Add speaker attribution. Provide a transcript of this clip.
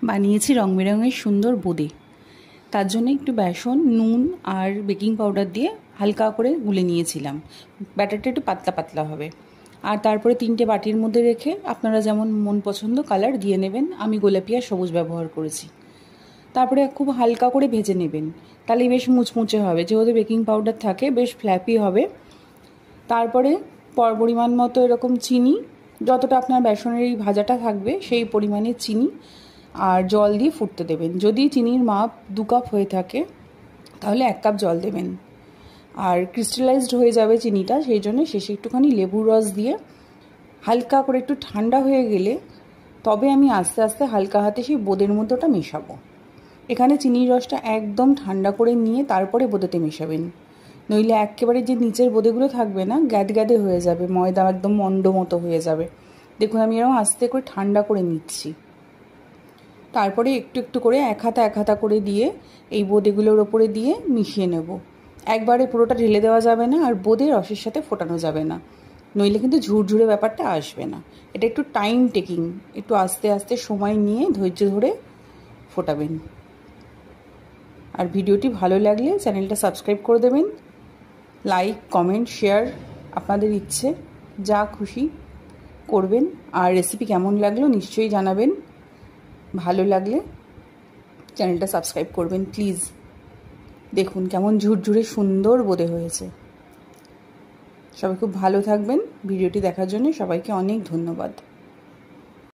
Speaker 1: বানিয়েছি রং বেরঙের সুন্দর বোঁদে। তার জন্য একটু বেসন, নুন আর বেকিং পাউডার দিয়ে হালকা করে গুলে নিয়েছিলাম। ব্যাটারটা একটু পাতলা পাতলা হবে। আর তারপরে 3টে বাটির মধ্যে রেখে আপনারা যেমন মন পছন্দ কালার দিয়ে নেবেন। আমি গোলাপি আর সবুজ ব্যবহার করেছি। তারপরে খুব হালকা করে ভেজে নেবেন, তাহলে বেশ মুচমুচে হবে। যেহেতু বেকিং পাউডার থাকে বেশ ফ্ল্যাপি হবে। তারপরে পরিমাণ মতো এরকম চিনি, যতটা আপনার বেসনের এই ভাজাটা থাকবে সেই পরিমাণে চিনি আর জল দিয়ে ফুটতে দেবেন। যদি চিনির মাপ 2 কাপ হয়ে থাকে তাহলে 1 কাপ জল দেবেন। আর ক্রিস্টালাইজড হয়ে যাবে চিনিটা, সেই জন্য শেষে একটুখানি লেবুর রস দিয়ে হালকা করে একটু ঠান্ডা হয়ে গেলে তবে আমি আস্তে আস্তে হালকা হাতে সেই বোঁদের মধ্যে ওটা মেশাবো। এখানে চিনির রসটা একদম ঠান্ডা করে নিয়ে তারপরে বোঁদেতে মেশাবেন, নইলে একেবারে যে নিচের বোঁদেগুলো থাকবে না গ্যাদগ্যাদে হয়ে যাবে, ময়দা একদম মন্ড মতো হয়ে যাবে। দেখুন আমি এরকম আস্তে করে ঠান্ডা করে নিচ্ছি। তারপরে একটু একটু করে এক হাতা করে দিয়ে এই বোঁদেগুলোর ওপরে দিয়ে মিশিয়ে নেব। একবারে পুরোটা ঢেলে দেওয়া যাবে না, আর বোঁদে রসের সাথে ফোটানো যাবে না, নইলে কিন্তু ঝুরঝুরে ব্যাপারটা আসবে না। এটা একটু টাইম টেকিং, একটু আস্তে আস্তে সময় নিয়ে ধৈর্য ধরে ফোটাবেন। আর ভিডিওটি ভালো লাগলে চ্যানেলটা সাবস্ক্রাইব করে দেবেন। লাইক, কমেন্ট, শেয়ার আপনাদের ইচ্ছে যা খুশি করবেন। আর রেসিপি কেমন লাগলো নিশ্চয়ই জানাবেন। ভালো লাগলে চ্যানেলটা সাবস্ক্রাইব করবেন প্লিজ। দেখুন কেমন ঝুরঝুরে সুন্দর বোঁদে হয়েছে। সবাই খুব ভালো থাকবেন। ভিডিওটি দেখার জন্য সবাইকে অনেক ধন্যবাদ।